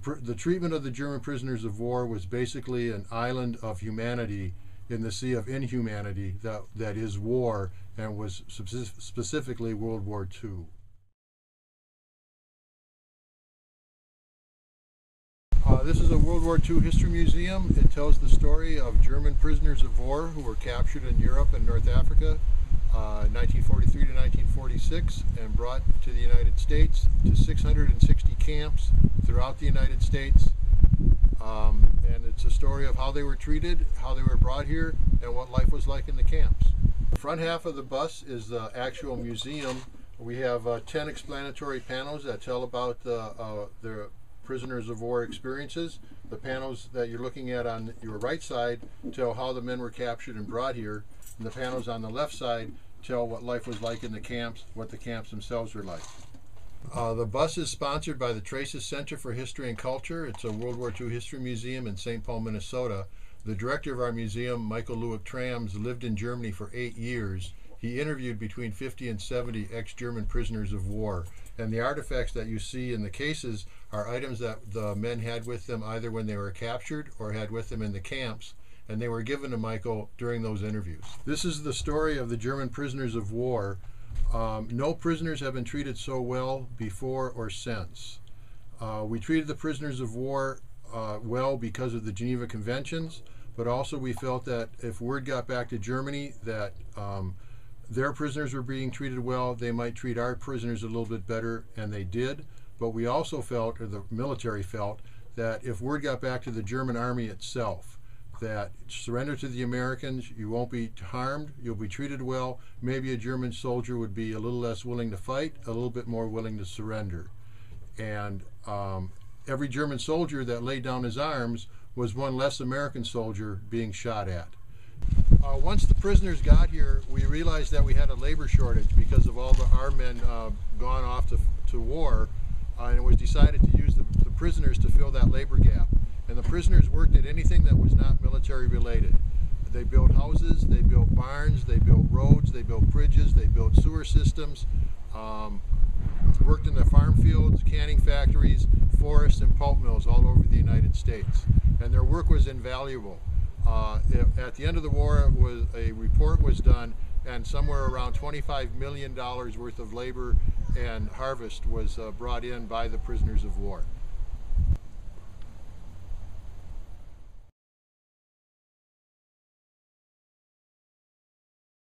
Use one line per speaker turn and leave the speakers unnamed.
The treatment of the German prisoners of war was basically an island of humanity in the sea of inhumanity that is war, and was specifically World War II. This is a World War II history museum. It tells the story of German prisoners of war who were captured in Europe and North Africa 1943 to 1946 and brought to the United States to 660 camps throughout the United States. And it's a story of how they were treated, how they were brought here, and what life was like in the camps. The front half of the bus is the actual museum. We have 10 explanatory panels that tell about the prisoners of war experiences. The panels that you're looking at on your right side tell how the men were captured and brought here, and the panels on the left side tell what life was like in the camps, what the camps themselves were like. The bus is sponsored by the Traces Center for History and Culture. It's a World War II history museum in St. Paul, Minnesota. The director of our museum, Michael Lewick-Trams, lived in Germany for 8 years. He interviewed between 50 and 70 ex-German prisoners of war. And the artifacts that you see in the cases are items that the men had with them either when they were captured or had with them in the camps, and they were given to Michael during those interviews. This is the story of the German prisoners of war. No prisoners have been treated so well before or since. We treated the prisoners of war well because of the Geneva Conventions, but also we felt that if word got back to Germany that their prisoners were being treated well, they might treat our prisoners a little bit better, and they did. But we also felt, or the military felt, that if word got back to the German army itself, that surrender to the Americans, you won't be harmed, you'll be treated well, maybe a German soldier would be a little less willing to fight, a little bit more willing to surrender. And every German soldier that laid down his arms was one less American soldier being shot at. Once the prisoners got here, we realized that we had a labor shortage because of all our men gone off to war, and it was decided to use the prisoners to fill that labor gap. And the prisoners worked at anything that was not military related. They built houses, they built barns, they built roads, they built bridges, they built sewer systems, worked in the farm fields, canning factories, forests, and pulp mills all over the United States. And their work was invaluable. At the end of the war, a report was done, and somewhere around $25 million worth of labor and harvest was brought in by the prisoners of war.